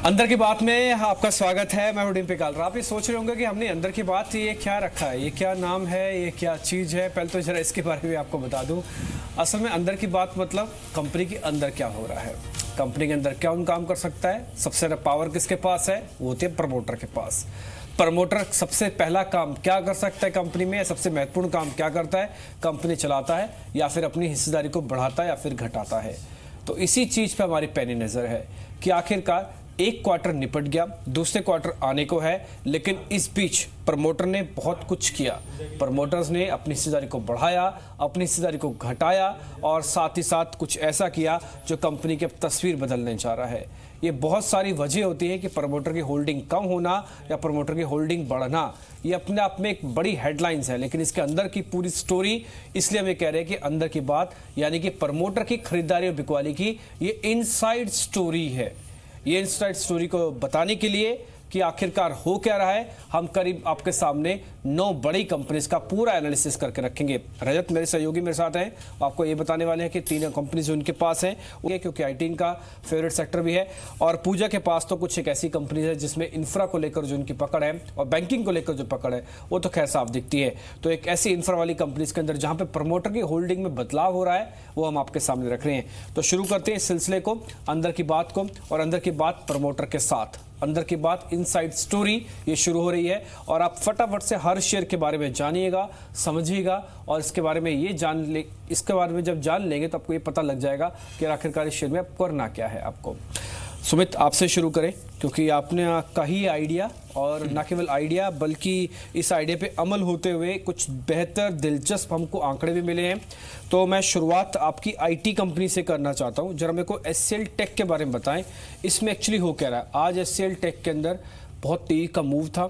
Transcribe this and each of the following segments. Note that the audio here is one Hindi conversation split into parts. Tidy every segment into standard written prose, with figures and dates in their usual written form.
अंदर की बात में आपका स्वागत है। मैं हूं डिम्पी कालरा। आप ये सोच रहे होंगे कि हमने अंदर की बात ये क्या रखा है, ये क्या नाम है, ये क्या चीज़ है। पहले तो जरा इसके बारे में आपको बता दूं। असल में अंदर की बात मतलब कंपनी के अंदर क्या हो रहा है, कंपनी के अंदर क्या उन काम कर सकता है। सबसे ज़्यादा पावर किसके पास है, वो होती है प्रमोटर के पास। प्रमोटर सबसे पहला काम क्या कर सकता है कंपनी में, सबसे महत्वपूर्ण काम क्या करता है, कंपनी चलाता है या फिर अपनी हिस्सेदारी को बढ़ाता है या फिर घटाता है। तो इसी चीज़ पर हमारी पैनी नज़र है कि आखिरकार एक क्वार्टर निपट गया, दूसरे क्वार्टर आने को है, लेकिन इस बीच प्रमोटर ने बहुत कुछ किया। प्रमोटर्स ने अपनी हिस्सेदारी को बढ़ाया, अपनी हिस्सेदारी को घटाया और साथ ही साथ कुछ ऐसा किया जो कंपनी की अब तस्वीर बदलने जा रहा है। ये बहुत सारी वजह होती है कि प्रमोटर की होल्डिंग कम होना या प्रमोटर की होल्डिंग बढ़ना, ये अपने आप में एक बड़ी हेडलाइंस है, लेकिन इसके अंदर की पूरी स्टोरी, इसलिए हम ये कह रहे हैं कि अंदर की बात यानी कि प्रमोटर की खरीदारी और बिकवाली की ये इनसाइड स्टोरी है। ये इनसाइड स्टोरी को बताने के लिए कि आखिरकार हो क्या रहा है, हम करीब आपके सामने 9 बड़ी कंपनीज का पूरा एनालिसिस करके रखेंगे। रजत मेरे सहयोगी मेरे साथ हैं, आपको ये बताने वाले हैं कि 3 कंपनीज उनके पास हैं, क्योंकि आईटी इनका फेवरेट सेक्टर भी है। और पूजा के पास तो कुछ एक ऐसी कंपनीज है जिसमें इंफ्रा को लेकर जो उनकी पकड़ है और बैंकिंग को लेकर जो पकड़ है वो तो खैर साफ दिखती है। तो एक ऐसी इंफ्रा वाली कंपनीज के अंदर जहां पे प्रमोटर की होल्डिंग में बदलाव हो रहा है वो हम आपके सामने रख रहे हैं। तो शुरू करते हैं इस सिलसिले को, अंदर की बात को, और अंदर की बात प्रमोटर के साथ। अंदर की बात इनसाइड स्टोरी ये शुरू हो रही है और आप फटाफट से हर शेयर के बारे में जानिएगा, समझिएगा और इसके बारे में ये इसके बारे में जब जान लेंगे तो आपको ये पता लग जाएगा कि आखिरकार इस शेयर में करना क्या है आपको। सुमित, आपसे शुरू करें क्योंकि आपने का ही आइडिया, और न केवल आइडिया बल्कि इस आइडिया पे अमल होते हुए कुछ बेहतर दिलचस्प हमको आंकड़े भी मिले हैं। तो मैं शुरुआत आपकी आईटी कंपनी से करना चाहता हूं। जरा मेरे को एचसीएल टेक के बारे में बताएं, इसमें एक्चुअली हो क्या रहा है। आज एचसीएल टेक के अंदर बहुत तेजी का मूव था।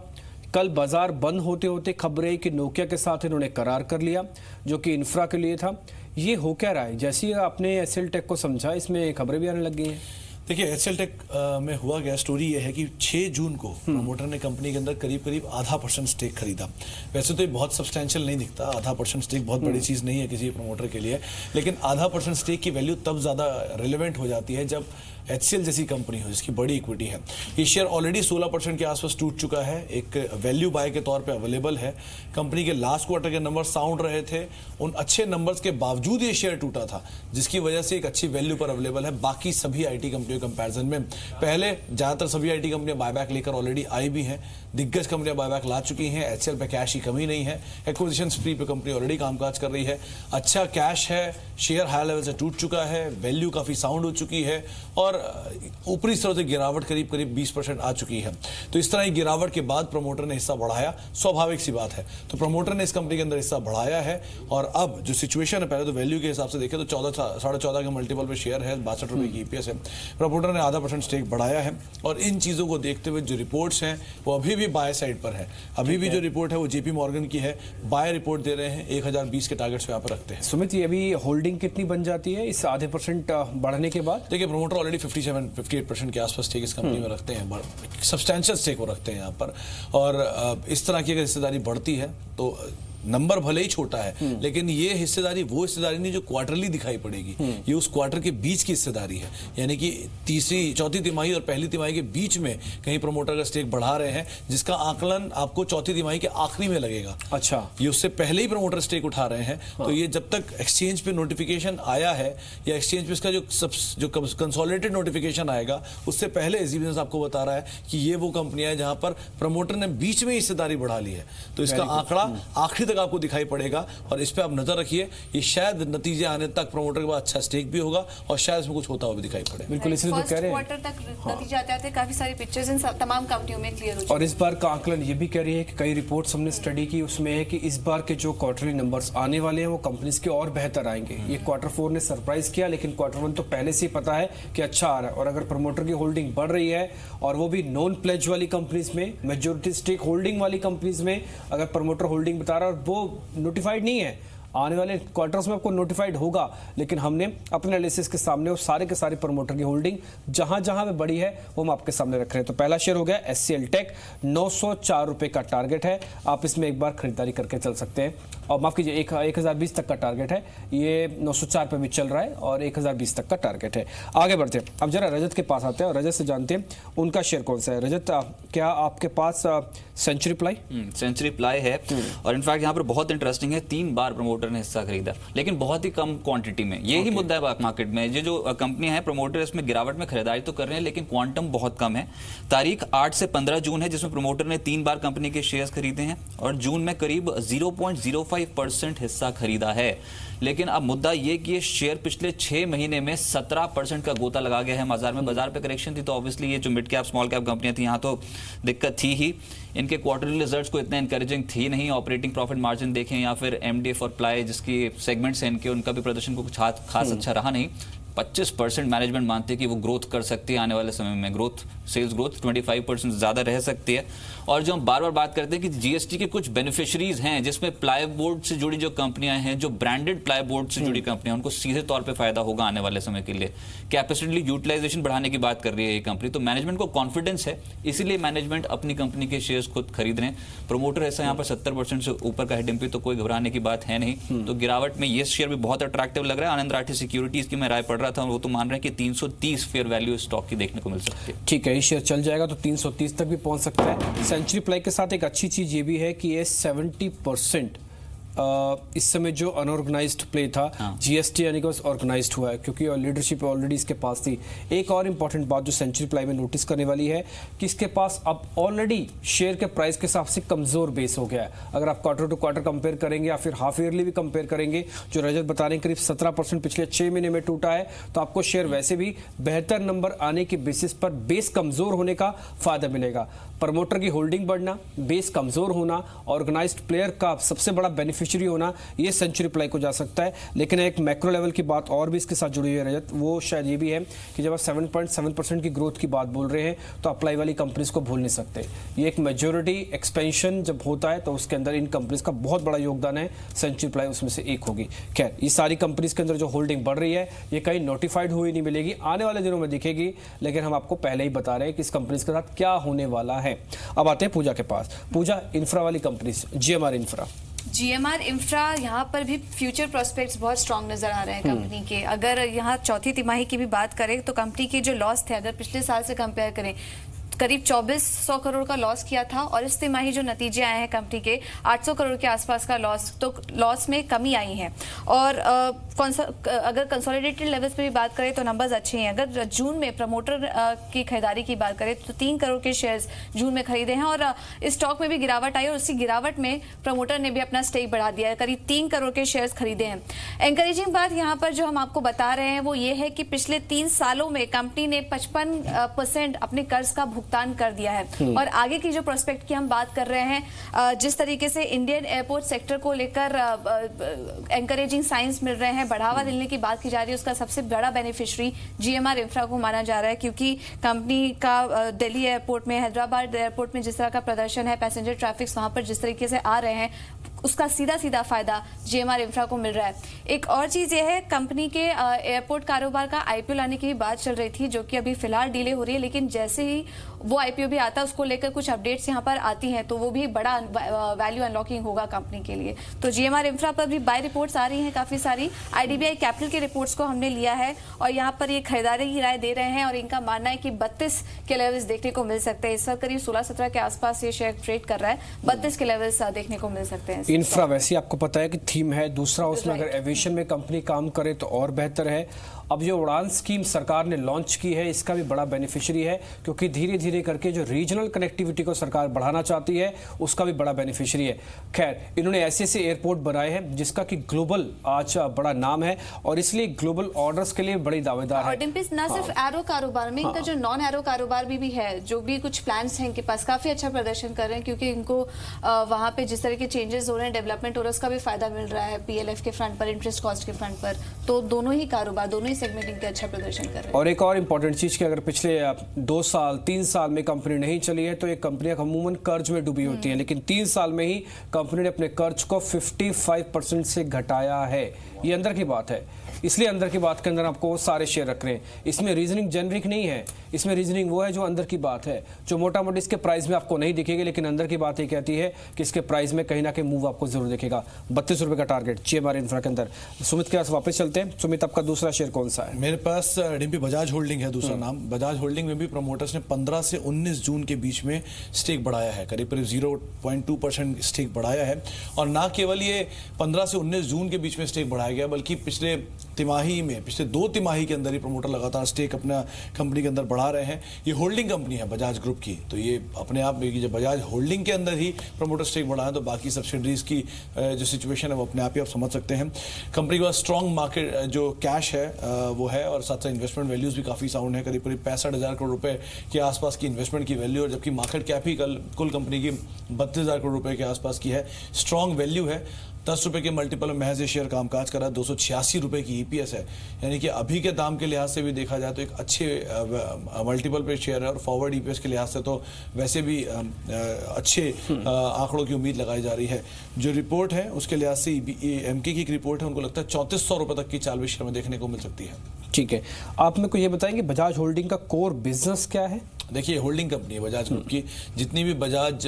कल बाजार बंद होते होते खबरें कि नोकिया के साथ इन्होंने करार कर लिया जो कि इंफ्रा के लिए था। ये हो क्या रहा है, जैसे ही आपने एचसीएल टेक को समझा इसमें खबरें भी आने लग गई हैं। देखिए, एचसीएल टेक में हुआ गया स्टोरी ये है कि 6 जून को प्रमोटर ने कंपनी के अंदर करीब 0.5% स्टेक खरीदा। वैसे तो ये बहुत सब्सटेंशियल नहीं दिखता, 0.5% स्टेक बहुत बड़ी चीज़ नहीं है किसी प्रमोटर के लिए, लेकिन 0.5% स्टेक की वैल्यू तब ज़्यादा रिलेवेंट हो जाती है जब एचसीएल जैसी कंपनी हो जिसकी बड़ी इक्विटी है। ये शेयर ऑलरेडी 16% के आसपास टूट चुका है, एक वैल्यू बाय के तौर पे अवेलेबल है। कंपनी के लास्ट क्वार्टर के नंबर साउंड रहे थे, उन अच्छे नंबर्स के बावजूद ये शेयर टूटा था, जिसकी वजह से एक अच्छी वैल्यू पर अवेलेबल है बाकी सभी आईटी कंपनियों के कंपैरिजन में। पहले ज्यादातर सभी आईटी कंपनियां बायबैक लेकर ऑलरेडी आई भी हैं, दिग्गज कंपनियां बायबैक ला चुकी हैं। एचसीएल पे कैश की कमी नहीं है, एक्विजिशन स्प्री पे कंपनी ऑलरेडी कामकाज कर रही है, अच्छा कैश है, शेयर हाई लेवल से टूट चुका है, वैल्यू काफी साउंड हो चुकी है और ऊपरी स्तर से गिरावट करीब 20% आ चुकी है। तो इस तरह की गिरावट के बाद प्रमोटर ने हिस्सा बढ़ाया, स्वाभाविक सी बात है। तो प्रमोटर ने इस कंपनी के अंदर हिस्सा बढ़ाया है और अब जो सिचुएशन है, पहले तो वैल्यू के हिसाब से देखें तो 14.5 के मल्टीपल पे शेयर है, 62 रुपए की ईपीएस है। प्रमोटर ने 0.5% स्टेक बढ़ाया है और इन चीजों को देखते हुए जो रिपोर्ट्स हैं वो अभी भी बाय साइड पर है। अभी भी जो रिपोर्ट है वो जेपी मॉर्गन की है, बाय रिपोर्ट दे रहे हैं, 1020 के टारगेट्स यहाँ पर रखते हैं। सुमित, ये अभी होल्डिंग कितनी बन जाती है इस 0.5% बढ़ने के बाद? देखिए, प्रमोटर ऑलरेडी 58% के आसपास स्टेक इस कंपनी में रखते हैं, सब्सटैंशियल स्टेक वो रखते हैं यहाँ पर। और इस तरह की अगर हिस्सेदारी बढ़ती है तो नंबर भले ही छोटा है लेकिन ये हिस्सेदारी वो हिस्सेदारी नहीं जो क्वार्टरली दिखाई पड़ेगी, ये उस क्वार्टर के बीच की हिस्सेदारी है। यानी कि तीसरी चौथी तिमाही और पहली तिमाही के बीच में कहीं प्रमोटर का स्टेक बढ़ा रहे हैं, जिसका आकलन आपको चौथी तिमाही के आखिरी में लगेगा। अच्छा, ये उससे पहले ही प्रमोटर स्टेक उठा रहे हैं। तो ये जब तक एक्सचेंज पे नोटिफिकेशन आया है या एक्सचेंज पे इसका जो कंसोलिडेटेड नोटिफिकेशन आएगा उससे पहले एग्जीबिशंस आपको बता रहा है कि ये वो कंपनियां हैं जहां पर प्रमोटर ने बीच में हिस्सेदारी बढ़ा ली है। तो इसका आंकड़ा आखिरी तक आपको दिखाई पड़ेगा और इस पे आप नजर रखिए। ये शायद नतीजे आने तक प्रमोटर के बाद अच्छा स्टेक भी होगा और शायद इसमें कुछ होता हुआ भी दिखाई पड़े। बिल्कुल, इसलिए तो कह रहे हैं क्वार्टर तक नतीजे आते काफी सारी पिक्चर्स इन तमाम कंपनियों में क्लियर हो चुकी है। और इस बार का आकलन ये भी कह रही है कि कई रिपोर्ट्स हमने स्टडी की, उसमें है कि इस बार के जो क्वार्टरली नंबर्स आने वाले हैं वो कंपनीज के और बेहतर आएंगे। ये Q4 ने सरप्राइज किया, लेकिन Q1 तो पहले से ही पता है कि अच्छा आ रहा है। और अगर प्रमोटर की होल्डिंग बढ़ रही है और वो भी नॉन प्लेज वाली कंपनीज में, मेजोरिटी स्टेक होल्डिंग वाली कंपनीज में अगर प्रमोटर होल्डिंग बता रहा है और वो नोटिफाइड नहीं है, आने वाले क्वार्टर्स में आपको नोटिफाइड होगा, लेकिन हमने अपने एनालिसिस के सामने वो सारे के सारे प्रमोटर की होल्डिंग जहां जहां पे बड़ी है वो हम आपके सामने रख रहे हैं। तो पहला शेयर हो गया एचसीएल टेक, 904 रुपए का टारगेट है, आप इसमें एक बार खरीदारी करके चल सकते हैं। और माफ कीजिए 1020 तक का टारगेट है, ये 904 पे भी चल रहा है और 1020 तक का टारगेट है। आगे बढ़ते हैं, अब जरा रजत के पास आते हैं और रजत से जानते हैं उनका शेयर कौन सा है। रजत, क्या आपके पास सेंचुरी प्लाई? सेंचुरी प्लाई है और इनफैक्ट यहाँ पर बहुत इंटरेस्टिंग है, 3 बार प्रमोटर ने हिस्सा खरीदा, लेकिन बहुत ही कम क्वांटिटी में। यही मुद्दा है मार्केट में, ये जो कंपनियां हैं प्रमोटर इसमें गिरावट में खरीदारी तो कर रहे हैं लेकिन क्वांटम बहुत कम है। तारीख 8 से 15 जून है जिसमें प्रमोटर ने 3 बार कंपनी के शेयर्स खरीदे हैं और जून में करीब 0.05% हिस्सा खरीदा है। लेकिन अब मुद्दा ये कि ये शेयर पिछले 6 महीने में 17% का गोता लगा गया है बाजार में। बाजार पे करेक्शन थी तो ऑब्वियसली ये जो मिड कैप स्मॉल कैप कंपनियां थी यहाँ तो दिक्कत थी ही। इनके क्वार्टरली रिजल्ट्स को इतना इंकरेजिंग थी नहीं। ऑपरेटिंग प्रॉफिट मार्जिन देखें या फिर एमडीएफ और प्लाई जिसकी सेगमेंट्स हैं इनके, उनका भी प्रदर्शन को कुछ खास अच्छा रहा नहीं। 25% मैनेजमेंट मानती है कि वो ग्रोथ कर सकती है आने वाले समय में, ग्रोथ सेल्स ग्रोथ 25% ज़्यादा रह सकती है। और जो हम बार बार बात करते हैं कि जीएसटी के कुछ बेनिफिशरीज हैं जिसमें प्लाई बोर्ड से जुड़ी जो कंपनियां हैं, जो ब्रांडेड प्लाई बोर्ड से जुड़ी कंपनियां, उनको सीधे तौर पे फायदा होगा आने वाले समय के लिए। कैपेसिटी यूटिलाइजेशन बढ़ाने की बात कर रही है ये कंपनी, तो मैनेजमेंट को कॉन्फिडेंस है, इसीलिए मैनेजमेंट अपनी कंपनी के शेयर्स खुद खरीद रहे हैं। प्रमोटर ऐसा यहाँ पर 70% से ऊपर का है डिम्पी, तो कोई घबराने की बात है नहीं। तो गिरावट में ये शेयर भी बहुत अट्रैक्टिव लग रहा है। आनंद राठी सिक्योरिटीज की मैं राय पढ़ रहा था, वो तो मान रहे हैं कि 330 फेयर वैल्यू स्टॉक की देखने को मिल सकती है। ठीक है, ये शेयर चल जाएगा तो 330 तक भी पहुंच सकता है। सेंचुरी प्लाई के साथ एक अच्छी चीज ये भी है कि ये 70% इस समय जो अनऑर्गेनाइज्ड प्ले था, जीएसटी यानी कि बस ऑर्गेनाइज्ड हुआ है क्योंकि लीडरशिप ऑलरेडी इसके पास थी। एक और इंपॉर्टेंट बात जो सेंचुरी प्लाई में नोटिस करने वाली है कि इसके पास अब ऑलरेडी शेयर के प्राइस के हिसाब से कमजोर बेस हो गया है। अगर आप क्वार्टर टू क्वार्टर कंपेयर करेंगे या फिर हाफ ईयरली भी कंपेयर करेंगे, जो रजत बता रहे हैं करीब 17% पिछले 6 महीने में टूटा है, तो आपको शेयर वैसे भी बेहतर नंबर आने के बेसिस पर बेस कमजोर होने का फायदा मिलेगा। प्रमोटर की होल्डिंग बढ़ना, बेस कमजोर होना, ऑर्गेनाइज्ड प्लेयर का सबसे बड़ा बेनिफिशियरी होना, ये सेंचुरी प्लाई को जा सकता है। लेकिन एक मैक्रो लेवल की बात और भी इसके साथ जुड़ी हुई है रजत, वो शायद ये भी है कि जब आप 7.7% की ग्रोथ की बात बोल रहे हैं तो अप्लाई वाली कंपनीज को भूल नहीं सकते। ये एक मेजोरिटी एक्सपेंशन जब होता है तो उसके अंदर इन कंपनीज का बहुत बड़ा योगदान है, सेंचुरी प्लाई उसमें से एक होगी। खैर, ये सारी कंपनीज के अंदर जो होल्डिंग बढ़ रही है ये कहीं नोटिफाइड हुई नहीं मिलेगी, आने वाले दिनों में दिखेगी, लेकिन हम आपको पहले ही बता रहे हैं कि इस कंपनीज के साथ क्या होने वाला है। अब आते हैं पूजा के पास। पूजा, इंफ्रा वाली companies, GMR infra. GMR infra, यहाँ पर भी फ्यूचर प्रोस्पेक्ट्स बहुत स्ट्रांग नजर आ रहे हैं कंपनी के। अगर यहाँ चौथी तिमाही की भी बात करें तो कंपनी के जो लॉस थे, अगर पिछले साल से कंपेयर करें, करीब 2400 करोड़ का लॉस किया था और इस तिमाही जो नतीजे आए हैं कंपनी के 800 करोड़ के आसपास का लॉस, तो लॉस में कमी आई है। और अगर कंसोलिडेटेड लेवल्स पे भी बात करें तो नंबर्स अच्छे हैं। अगर जून में प्रमोटर की खरीदारी की बात करें तो 3 करोड़ के शेयर्स जून में खरीदे हैं और इस स्टॉक में भी गिरावट आई और उसी गिरावट में प्रमोटर ने भी अपना स्टेक बढ़ा दिया है, करीब 3 करोड़ के शेयर्स खरीदे हैं। एनकरेजिंग बात यहाँ पर जो हम आपको बता रहे हैं वो ये है कि पिछले 3 सालों में कंपनी ने 55% अपने कर्ज का भुगतान कर दिया है। और आगे की जो प्रोस्पेक्ट की हम बात कर रहे हैं, जिस तरीके से इंडियन एयरपोर्ट सेक्टर को लेकर एनकरेजिंग साइंस मिल रहे हैं, बढ़ावा देने की बात की जा रही है, उसका सबसे बड़ा बेनिफिशियरी जीएमआर इंफ्रा को माना जा रहा है क्योंकि कंपनी का दिल्ली एयरपोर्ट में, हैदराबाद एयरपोर्ट में जिस तरह का प्रदर्शन है, पैसेंजर ट्रैफिक वहां पर जिस तरीके से आ रहे हैं, उसका सीधा सीधा फायदा जीएमआर इंफ्रा को मिल रहा है। एक और चीज ये है, कंपनी के एयरपोर्ट कारोबार का आईपीओ लाने की भी बात चल रही थी जो कि अभी फिलहाल डिले हो रही है, लेकिन जैसे ही वो आईपीओ भी आता है उसको लेकर कुछ अपडेट्स यहाँ पर आती हैं तो वो भी बड़ा वैल्यू अनलॉकिंग होगा कंपनी के लिए। तो जीएमआर इंफ्रा पर भी बाय रिपोर्ट्स आ रही हैं काफी सारी। आईडीबीआई कैपिटल के रिपोर्ट्स को हमने लिया है और यहाँ पर ये खरीदारी की राय दे रहे हैं और इनका मानना है कि 32 के लेवल्स देखने को मिल सकते हैं। इस वक्त करीब 16-17 के आसपास ये शेयर ट्रेड कर रहा है, 32 के लेवल्स देखने को मिल सकते हैं। इंफ्रा वैसे आपको पता है कि थीम है, दूसरा उसमें अगर एविएशन में कंपनी काम करे तो और बेहतर है। अब जो उड़ान स्कीम सरकार ने लॉन्च की है इसका भी बड़ा बेनिफिशियरी है क्योंकि धीरे धीरे करके जो रीजनल कनेक्टिविटी को सरकार बढ़ाना चाहती है उसका भी बड़ा बेनिफिशियरी है। खैर, इन्होंने ऐसे ऐसे एयरपोर्ट बनाए हैं जिसका कि ग्लोबल आज बड़ा नाम है और इसलिए ग्लोबल ऑर्डर्स के लिए बड़ी दावेदार है। और ना सिर्फ एरो कारोबार में, इनका जो नॉन एरो कारोबार भी है, जो भी कुछ प्लान्स हैं इनके पास, काफी अच्छा प्रदर्शन कर रहे हैं क्योंकि इनको वहां पे जिस तरह के चेंजेस हो रहे हैं, डेवलपमेंट हो रहा है, उसका भी फायदा मिल रहा है पीएलएफ के फ्रंट पर, इंटरेस्ट कॉस्ट के फ्रंट पर। तो दोनों ही कारोबार, दोनों ही सेगमेंट इनके अच्छा प्रदर्शन कर रहे हैं। और एक और इम्पॉर्टेंट चीज़ कि अगर पिछले 2 साल 3 साल में कंपनी नहीं चली है तो ये कंपनियां अमूमन कर्ज में डूबी होती हैं, लेकिन 3 साल में ही कंपनी ने अपने कर्ज को 55% से घटाया है। ये अंदर की बात है, इसलिए अंदर की बात के अंदर आपको सारे शेयर रख रहे हैं। इसमें रीजनिंग जेनरिक नहीं है, इसमें रीजनिंग वो है जो अंदर की बात है, जो मोटा मोटी इसके प्राइस में आपको नहीं दिखेगी, लेकिन अंदर की बात ये कहती है कि इसके प्राइस में कहीं ना कहीं मूव आपको जरूर दिखेगा। 32 रुपए का टारगेट GMR इंफ्रा के अंदर। सुमित के पास वापस चलते हैं। सुमित, आपका दूसरा शेयर कौन सा है? मेरे पास डिम्पी बजाज होल्डिंग है दूसरा नाम। बजाज होल्डिंग में भी प्रमोटर्स ने 15 से 19 जून के बीच में स्टेक बढ़ाया है, करीब 0.2% स्टेक बढ़ाया है। और ना केवल ये 15 से 19 जून के बीच में स्टेक बढ़ाया गया, बल्कि पिछले तिमाही में, पिछले 2 तिमाही के अंदर ही प्रमोटर लगातार स्टेक अपना कंपनी के अंदर बढ़ा रहे हैं। ये होल्डिंग कंपनी है बजाज ग्रुप की, तो ये अपने आप में जब बजाज होल्डिंग के अंदर ही प्रमोटर स्टेक बढ़ा है तो बाकी सब्सिडरीज की जो सिचुएशन है वो अपने आप ही आप समझ सकते हैं। कंपनी के पास स्ट्रॉन्ग मार्केट जो कैश है वो है, और साथ साथ इन्वेस्टमेंट वैल्यूज भी काफी साउंड है, करीब 65,000 करोड़ रुपए के आसपास की इन्वेस्टमेंट की वैल्यू, और जबकि मार्केट कैप ही कुल कंपनी की 32,000 करोड़ रुपए के आसपास की है। स्ट्रॉन्ग वैल्यू है, 10 रुपए के मल्टीपल में महज शेयर कामकाज कर रहा है, 286 रुपए की EPS है, यानी कि अभी के दाम के लिहाज से भी देखा जाए तो एक अच्छे मल्टीपल पे शेयर है, और फॉरवर्ड EPS के लिहाज से तो वैसे भी अच्छे आंकड़ों की उम्मीद लगाई जा रही है। जो रिपोर्ट है उसके लिहाज से MK की एक रिपोर्ट है, उनको लगता है 3400 रुपए तक की चाल भी शेयर में देखने को मिल सकती है। ठीक है, आप मेरे को ये बताएंगे बजाज होल्डिंग का कोर बिजनेस क्या है? देखिए, होल्डिंग कंपनी है बजाज ग्रुप की। जितनी भी बजाज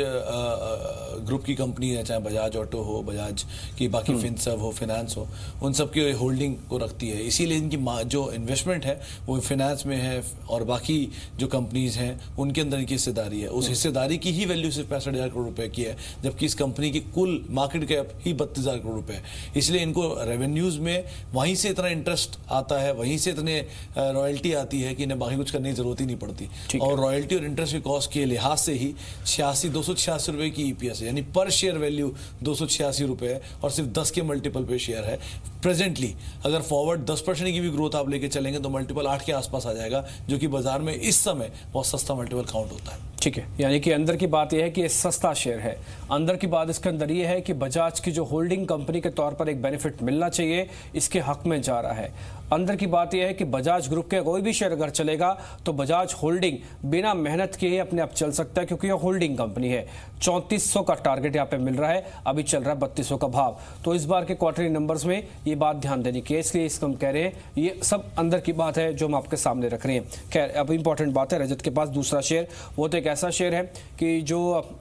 ग्रुप की कंपनी है, चाहे बजाज ऑटो हो, बजाज की बाकी फिनसर्व हो, फिनेंस हो, उन सब की होल्डिंग को रखती है। इसीलिए इनकी जो इन्वेस्टमेंट है वो फिनेंस में है, और बाकी जो कंपनीज हैं उनके अंदर इनकी हिस्सेदारी है। उस हिस्सेदारी की ही वैल्यू सिर्फ 65,000 करोड़ रुपए की है, जबकि इस कंपनी की कुल मार्केट कैप ही 32,000 करोड़ रुपए है। इसलिए इनको रेवेन्यूज में वहीं से इतना इंटरेस्ट आता है, वहीं से इतने रॉयल्टी आती है कि इन्हें बाकी कुछ करने की जरूरत ही नहीं पड़ती। और रॉयल्टी और इंटरेस्ट के कॉस्ट के लिहाज से ही 286 रुपए की EPS है, यानी पर शेयर वैल्यू 286 रुपए है, और सिर्फ 10 के मल्टीपल पे शेयर है प्रेजेंटली। अगर फॉरवर्ड 10% की भी ग्रोथ आप लेके चलेंगे तो मल्टीपल 8 के आसपास आ जाएगा, जो कि बाजार में इस समय बहुत सस्ता मल्टीपल काउंट होता है। ठीक है, यानी कि अंदर की बात यह है कि ये सस्ता शेयर है। अंदर की बात इसके अंदर ये है कि बजाज की जो होल्डिंग कंपनी के तौर पर एक बेनिफिट मिलना चाहिए, इसके हक में जा रहा है। अंदर की बात यह है कि बजाज ग्रुप के कोई भी शेयर अगर चलेगा तो बजाज होल्डिंग बिना मेहनत के ही अपने आप चल सकता है, क्योंकि यह होल्डिंग कंपनी है। 3400 का टारगेट यहाँ पे मिल रहा है, अभी चल रहा है 3200 का भाव। तो इस बार के क्वार्टरली नंबर्स में ये बात ध्यान देने की है, इसलिए इसको हम कह रहे हैं। ये सब अंदर की बात है जो हम आपके सामने रख रहे हैं। खैर, अब इंपॉर्टेंट बात है, रजत के पास दूसरा शेयर, वो तो एक ऐसा शेयर है कि जो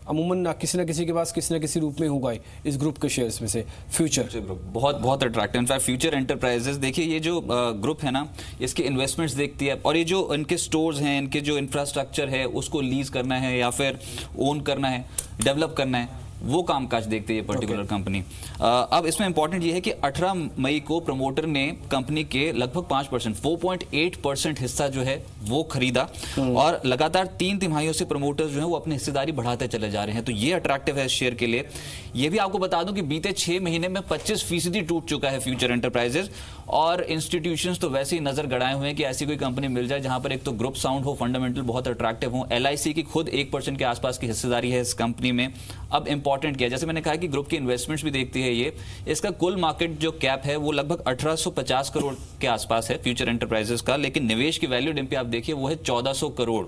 अमूमन किसी न किसी के पास किसी न किसी रूप में होगा इस ग्रुप के शेयर्स में से। फ्यूचर ग्रुप बहुत अट्रैक्टिव। इनफैक्ट फ्यूचर एंटरप्राइजेस, देखिए ये जो ग्रुप है ना, इसके इन्वेस्टमेंट्स देखती है, और ये जो इनके स्टोर्स हैं, इनके जो इंफ्रास्ट्रक्चर है उसको लीज करना है या फिर ओन करना है, डेवलप करना है, वो कामकाज देखती है पर्टिकुलर कंपनी। अब इसमें इंपॉर्टेंट ये है कि 18 मई को प्रमोटर ने कंपनी के लगभग 5%, 4.8% हिस्सा जो है वो खरीदा, और लगातार 3 तिमाहियों से प्रमोटर्स जो है वो अपनी हिस्सेदारी बढ़ाते चले जा रहे हैं। तो ये अट्रैक्टिव है शेयर के लिए। ये भी आपको बता दूं कि बीते 6 महीने में 25% टूट चुका है फ्यूचर एंटरप्राइजेस, और इंस्टीट्यूशंस तो वैसे ही नजर गड़ाए हुए हैं कि ऐसी कोई कंपनी मिल जाए जहां पर एक तो ग्रुप साउंड हो, फंडामेंटल बहुत अट्रैक्टिव हो। LIC की खुद 1% के आसपास की हिस्सेदारी है इस कंपनी में। अब इंपॉर्टेंट क्या है, जैसे मैंने कहा कि ग्रुप की इन्वेस्टमेंट्स भी देखती है ये, इसका कुल मार्केट जो कैप है वो लगभग 1850 करोड़ के आसपास है फ्यूचर एंटरप्राइजेस का, लेकिन निवेश की वैल्यू डिम्पी आप देखिए वो है 1400 करोड़।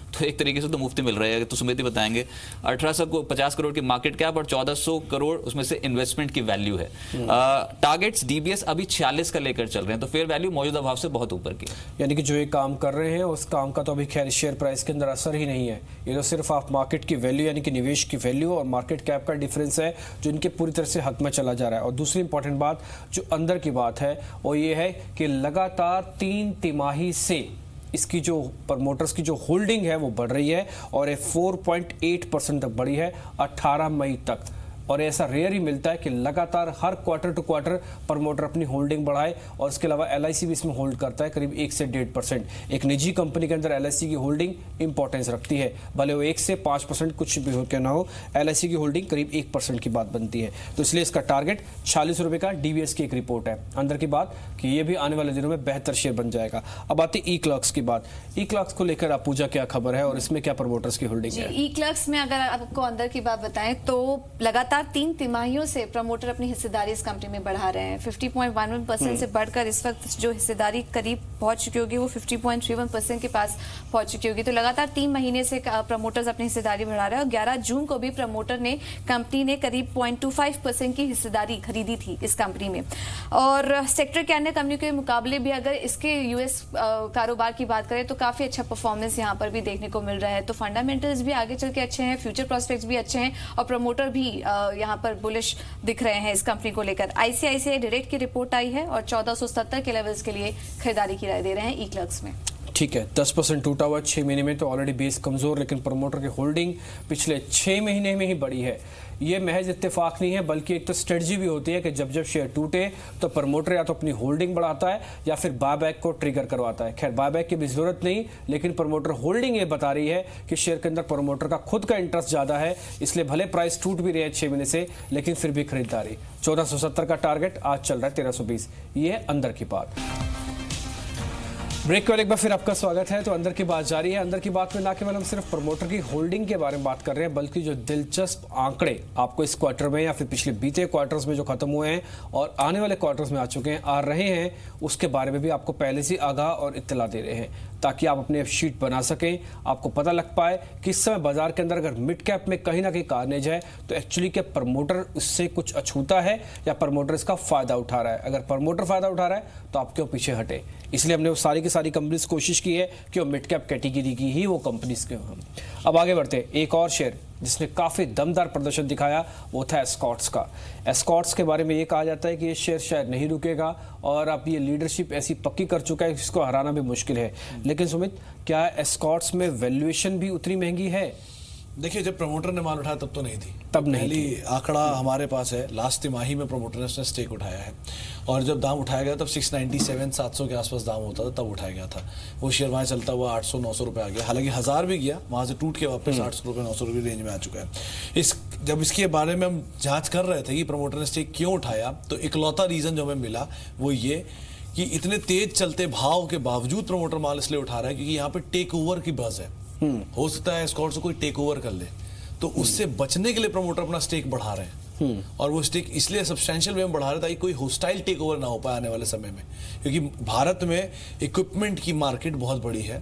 तो एक तरीके से तो मुफ्त मिल रहा है, तो सुमित बताएंगे। 1850 करोड़ की मार्केट कैप और 1400 करोड़ उसमें से इन्वेस्टमेंट की वैल्यू है। टारगेट्स DBS अभी 46 का लेकर चल रहे हैं, तो फेयर वैल्यू मौजूदा भाव से बहुत ऊपर की। यानी कि जो ये काम कर रहे हैं उस काम का तो अभी खैर शेयर प्राइस के अंदर असर ही नहीं है। ये तो सिर्फ आप मार्केट की वैल्यू यानी कि निवेश की वैल्यू और मार्केट कैप का डिफरेंस है जो इनके पूरी तरह से हक में चला जा रहा है। और दूसरी इंपॉर्टेंट बात जो अंदर की बात है वो ये है कि लगातार 3 तिमाही से इसकी जो प्रमोटर्स की जो होल्डिंग है वो बढ़ रही है, और ये 4.8% तक बढ़ी है 18 मई तक। और ऐसा रेयर ही मिलता है कि लगातार हर क्वार्टर टू क्वार्टर प्रमोटर अपनी होल्डिंग बढ़ाए, और इसके अलावा LIC भी इसमें होल्ड करता है करीब 1 से 1.5%। एक निजी कंपनी के अंदर LIC की होल्डिंग इंपॉर्टेंस रखती है, भले वो 1 से 5% कुछ भी हो क्या ना हो, LIC की होल्डिंग करीब 1% की बात बनती है। तो इसलिए इसका टारगेट 46 रुपए का DBS की एक रिपोर्ट है। अंदर की बात कि ये भी आने वाले दिनों में बेहतर शेयर बन जाएगा। अब आती E-क्लर्क्स की बात। E-क्लर्क्स को लेकर आप पूजा क्या खबर है और इसमें क्या प्रमोटर्स की होल्डिंग है? E-क्लर्क्स में अगर आपको अंदर की बात बताएं तो लगातार लगातार 3 तिमाहियों से प्रमोटर अपनी हिस्सेदारी इस कंपनी में बढ़ा रहे हैं। 50.11% से बढ़कर इस वक्त जो हिस्सेदारी करीब पहुंच चुकी होगी वो 50.31% के पास पहुंच चुकी होगी। तो लगातार 3 महीने से प्रमोटर्स अपनी हिस्सेदारी बढ़ा रहे हैं और 11 जून को भी प्रमोटर ने कंपनी ने करीब 0.25% की हिस्सेदारी खरीदी थी इस कंपनी में। और सेक्टर के अन्य कंपनी के मुकाबले भी अगर इसके यूएस कारोबार की बात करें तो काफी अच्छा परफॉर्मेंस यहाँ पर भी देखने को मिल रहा है। तो फंडामेंटल्स भी आगे चल के अच्छे हैं, फ्यूचर प्रोस्पेक्ट्स भी अच्छे हैं और प्रमोटर भी यहाँ पर बुलिश दिख रहे हैं इस कंपनी को लेकर। आईसीआईसीआई डायरेक्ट की रिपोर्ट आई है और 1470 के लेवल्स के लिए खरीदारी की राय दे रहे हैं ई-क्लर्क्स में। ठीक है, 10% टूटा हुआ 6 महीने में, तो ऑलरेडी बेस कमजोर, लेकिन प्रमोटर की होल्डिंग पिछले 6 महीने में ही बढ़ी है। ये महज इत्तेफाक नहीं है, बल्कि एक तो स्ट्रेटजी भी होती है कि जब जब शेयर टूटे तो प्रमोटर या तो अपनी होल्डिंग बढ़ाता है या फिर बायबैक को ट्रिगर करवाता है। खैर, बायबैक की भी जरूरत नहीं, लेकिन प्रमोटर होल्डिंग ये बता रही है कि शेयर के अंदर प्रमोटर का खुद का इंटरेस्ट ज्यादा है, इसलिए भले प्राइस टूट भी रहे हैं 6 महीने से, लेकिन फिर भी खरीदारी। 1470 का टारगेट आज चल रहा है 1320। ये है अंदर की बात। ब्रेक के बाद एक बार फिर आपका स्वागत है। तो अंदर की बात जारी है। अंदर की बात में ना केवल हम सिर्फ प्रमोटर की होल्डिंग के बारे में बात कर रहे हैं, बल्कि जो दिलचस्प आंकड़े आपको इस क्वार्टर में या फिर पिछले बीते क्वार्टर्स में जो खत्म हुए हैं और आने वाले क्वार्टर्स में आ रहे हैं, उसके बारे में भी आपको पहले से आगाह और इत्तला दे रहे हैं, ताकि आप अपने शीट बना सकें। आपको पता लग पाए कि इस समय बाजार के अंदर अगर मिड कैप में कहीं ना कहीं कार्नेज है तो एक्चुअली क्या प्रमोटर उससे कुछ अछूता है या प्रमोटर इसका फायदा उठा रहा है। अगर प्रमोटर फायदा उठा रहा है तो आप क्यों पीछे हटे। इसलिए हमने वो सारी की सारी कंपनीज कोशिश की है कि वो मिड कैप कैटेगरी की ही वो कंपनीज के हम। अब आगे बढ़ते हैं। एक और शेयर जिसने काफी दमदार प्रदर्शन दिखाया वो था एस्कॉर्ट्स का। एस्कॉर्ट्स के बारे में ये कहा जाता है कि ये शेयर शायद नहीं रुकेगा और अब ये लीडरशिप ऐसी पक्की कर चुका है जिसको हराना भी मुश्किल है। लेकिन सुमित, क्या एस्कॉर्ट्स में वैल्यूएशन भी उतनी महंगी है? देखिए, जब प्रमोटर ने माल उठाया तब तो नहीं थी, तब नहीं पहली आंकड़ा हमारे पास है, लास्ट तिमाही में प्रमोटर ने उसने स्टेक उठाया है और जब दाम उठाया गया तब 697-700 के आसपास दाम होता था, तब उठाया गया था। वो शेयर वहाँ चलता हुआ 800-900 रुपये आ गया, हालांकि 1000 भी गया, वहाँ से टूट के वापस 800 रुपये 900 रुपये रेंज में आ चुका है। जब इसके बारे में हम जाँच कर रहे थे कि प्रमोटर ने स्टेक क्यों उठाया, तो इकलौता रीज़न जो हमें मिला वो ये कि इतने तेज चलते भाव के बावजूद प्रमोटर माल इसलिए उठा रहा है क्योंकि यहाँ पे टेक ओवर की बज़ है। हो सकता है एस्कॉर्ट से कोई टेक ओवर कर ले, तो उससे बचने के लिए प्रमोटर अपना स्टेक बढ़ा रहे हैं। और वो स्टेक इसलिए सब्सटेंशियल वे में बढ़ा रहे हैं ताकि कोई होस्टाइल टेक ओवर ना हो पाए आने वाले समय में, क्योंकि भारत में इक्विपमेंट की मार्केट बहुत बड़ी है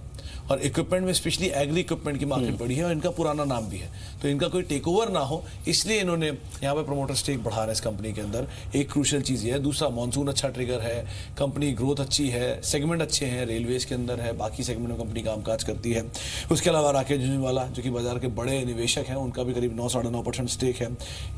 और इक्विपमेंट में स्पेशली एग्री इक्विपमेंट की मार्केट बड़ी है और इनका पुराना नाम भी है, तो इनका कोई टेक ओवर ना हो इसलिए इन्होंने यहाँ पे प्रमोटर स्टेक बढ़ा रहे हैं इस कंपनी के अंदर। एक क्रूशियल चीज़ ये है। दूसरा, मॉनसून अच्छा ट्रिगर है, कंपनी ग्रोथ अच्छी है, सेगमेंट अच्छे हैं, रेलवेज के अंदर है, बाकी सेगमेंट में कंपनी कामकाज करती है। उसके अलावा राकेश झुंझुनवाला जो कि बाजार के बड़े निवेशक हैं, उनका भी करीब 9-9.5% स्टेक है।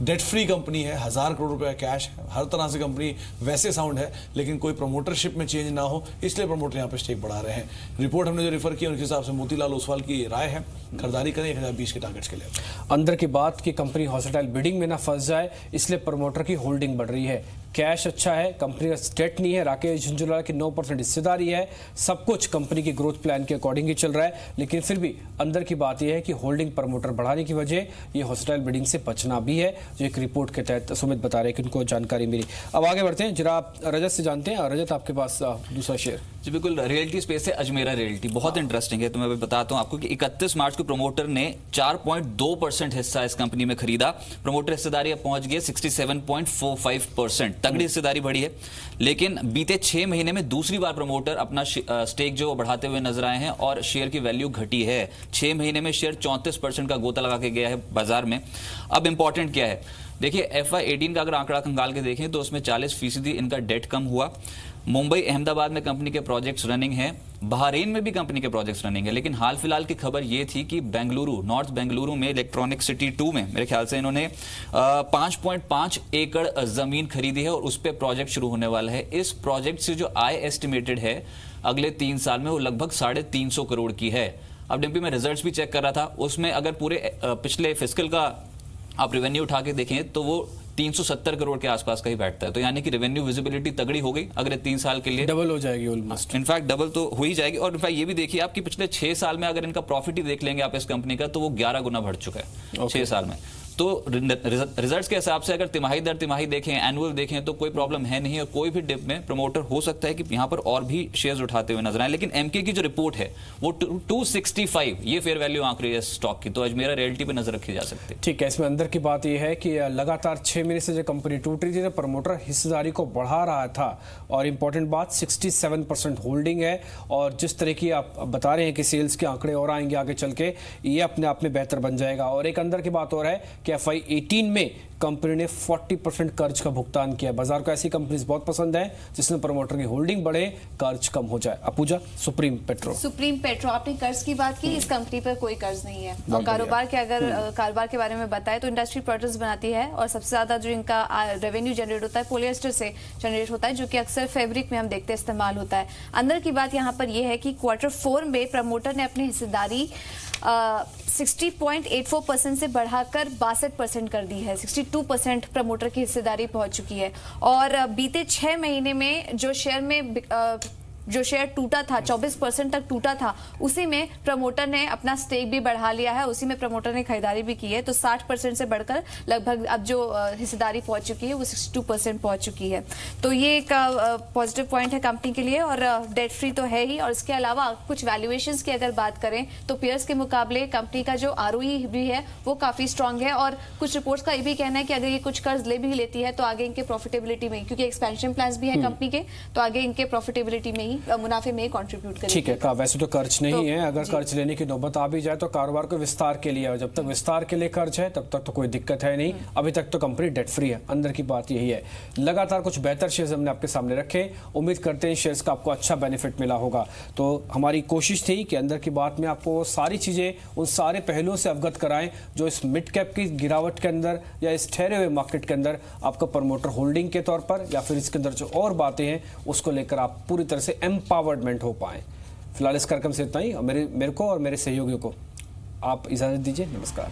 डेट फ्री कंपनी है, 1000 करोड़ रुपया कैश है, हर तरह से कंपनी वैसे साउंड है, लेकिन कोई प्रमोटरशिप में चेंज ना हो इसलिए प्रमोटर यहाँ पे स्टेक बढ़ा रहे हैं। रिपोर्ट हमने जो रेफर की उनके हिसाब से मोतीलाल ओसवाल की राय है, खरीदारी करें 1020 के टारगेट्स के लिए। अंदर की बात कि कंपनी हॉस्टाइल बिडिंग में ना फंस जाए, इसलिए प्रमोटर की होल्डिंग बढ़ रही है। कैश अच्छा है, कंपनी का डेट नहीं है, राकेश झुंझुनवाला की 9% हिस्सेदारी है, सब कुछ कंपनी की ग्रोथ प्लान के अकॉर्डिंग ही चल रहा है। लेकिन फिर भी अंदर की बात यह है कि होल्डिंग प्रमोटर बढ़ाने की वजह ये हॉस्टाइल बिडिंग से बचना भी है, जो एक रिपोर्ट के तहत सुमित बता रहे हैं कि उनको जानकारी मिली। अब आगे बढ़ते हैं, जरा आप रजत से जानते हैं। रजत, आपके पास दूसरा शेयर। जी बिल्कुल, रियल्टी स्पेस है अजमेरा रियल्टी, बहुत इंटरेस्टिंग है। तो मैं बताता हूं आपको कि 31 मार्च को प्रमोटर ने 4.2% हिस्सा इस कंपनी में खरीदा। प्रमोटर हिस्सेदारी अब पहुंच गई 67.45%, तगड़ी हिस्सेदारी बढ़ी है। लेकिन बीते 6 महीने में दूसरी बार प्रमोटर अपना स्टेक जो बढ़ाते हुए नजर आए हैं और शेयर की वैल्यू घटी है। 6 महीने में शेयर 34% का गोता लगा के गया है बाजार में। अब इंपॉर्टेंट क्या है, देखिए FY18 का अगर आंकड़ा खंगाल के देखें तो उसमें 40% इनका डेट कम हुआ। मुंबई अहमदाबाद में कंपनी के प्रोजेक्ट्स रनिंग हैं, बहरीन में भी कंपनी के प्रोजेक्ट्स रनिंग है। लेकिन हाल फिलहाल की खबर ये थी कि बेंगलुरु, नॉर्थ बेंगलुरु में इलेक्ट्रॉनिक सिटी 2 में मेरे ख्याल से इन्होंने 5.5 एकड़ जमीन खरीदी है और उस पर प्रोजेक्ट शुरू होने वाला है। इस प्रोजेक्ट से जो आय एस्टिमेटेड है अगले 3 साल में वो लगभग 350 करोड़ की है। अब डिम्पी में रिजल्ट्स भी चेक कर रहा था, उसमें अगर पूरे पिछले फिस्कल का आप रेवेन्यू उठा के देखें तो वो 370 करोड़ के आसपास का ही बैठता है। तो यानी कि रेवेन्यू विजिबिलिटी तगड़ी हो गई, अगले 3 साल के लिए डबल हो जाएगी ऑलमोस्ट। इनफैक्ट डबल तो हो ही जाएगी। और इनफैक्ट ये भी देखिए आप कि पिछले 6 साल में अगर इनका प्रॉफिट ही देख लेंगे आप इस कंपनी का, तो वो 11 गुना बढ़ चुका है 6 साल में। तो रिजल्ट्स के हिसाब से अगर तिमाही दर तिमाही देखें, एनुअल देखें, तो कोई प्रॉब्लम है नहीं, और कोई भी डिप में प्रमोटर हो सकता है कि यहाँ पर और भी शेयर्स उठाते हुए नजर आए। लेकिन एमके की जो रिपोर्ट है वो 265 ये फेयर वैल्यू आंक रही है स्टॉक की, तो अजमेरा रियल्टी पे नजर रखी जा सकती है। ठीक है, इसमें अंदर की बात यह है कि लगातार 6 महीने से जो कंपनी टूट रही थी तो प्रमोटर हिस्सेदारी को बढ़ा रहा था, और इंपॉर्टेंट बात 67% होल्डिंग है, और जिस तरह की आप बता रहे हैं कि सेल्स के आंकड़े और आएंगे आगे चल के, ये अपने आप में बेहतर बन जाएगा। और एक अंदर की बात और है कि FY18 में कंपनी ने 40% कर्ज का भुगतान किया। बाजार को ऐसी कंपनीज बहुत पसंद है जिसमें प्रमोटर की होल्डिंग बढ़े, कर्ज कम हो जाए। अपूजा, सुप्रीम पेट्रो आपने कर्ज की बात की, इस कंपनी पर कोई कर्ज नहीं है। और कारोबार के अगर कारोबार के बारे में बताएं तो इंडस्ट्री प्रोडक्ट्स बनाती है, और सबसे ज्यादा जो इनका रेवेन्यू जनरेट होता है पॉलिएस्टर से जनरेट होता है, जो कि अक्सर फैब्रिक में हम देखते हैं इस्तेमाल होता है। अंदर की बात यहाँ पर यह है कि Q4 में प्रमोटर ने अपनी हिस्सेदारी 60.84% से बढ़ाकर 62% कर दी है। 62% प्रमोटर की हिस्सेदारी पहुंच चुकी है, और बीते 6 महीने में जो शेयर टूटा था, 24% तक टूटा था, उसी में प्रमोटर ने अपना स्टेक भी बढ़ा लिया है, उसी में प्रमोटर ने खरीदारी भी की है। तो 60% से बढ़कर लगभग अब जो हिस्सेदारी पहुंच चुकी है वो 62% पहुंच चुकी है। तो ये एक पॉजिटिव पॉइंट है कंपनी के लिए, और डेट फ्री तो है ही। और इसके अलावा कुछ वैल्यूएशंस की अगर बात करें तो पीयर्स के मुकाबले कंपनी का जो ROE भी है वो काफी स्ट्रांग है, और कुछ रिपोर्ट्स का ये भी कहना है कि अगर ये कुछ कर्ज ले भी लेती है तो आगे इनके प्रॉफिटेबिलिटी में, क्योंकि एक्सपेंशन प्लान्स भी है कंपनी के, तो आगे इनके प्रॉफिटेबिलिटी में ही मुनाफे में कंट्रीब्यूट करेगी। ठीक है, वैसे तो कर्ज नहीं है, अगर कर्ज लेने की नौबत आ भी जाए तो कारोबार को विस्तार के लिए, और जब तक विस्तार के लिए कर्ज है तब तक तो कोई दिक्कत है नहीं। अभी तक तो कंपनी डेट फ्री है। अंदर की बात यही है। लगातार कुछ बेहतर शेयर्स हमने आपके सामने रखे, उम्मीद करते हैं शेयर्स का आपको अच्छा बेनिफिट मिला होगा। तो हमारी कोशिश थी कि अंदर की बात में आपको सारी चीजें, उन सारे पहलुओं से अवगत कराएं जो इस मिड कैप की गिरावट के अंदर या इस ठहरे हुए मार्केट के अंदर आपका प्रमोटर होल्डिंग के तौर पर या फिर इसके अंदर जो और बातें हैं उसको लेकर आप पूरी तरह से एम्पावर्डमेंट हो पाए। फिलहाल इस कार्यक्रम से इतना ही। मेरे को और मेरे सहयोगियों को आप इजाजत दीजिए। नमस्कार।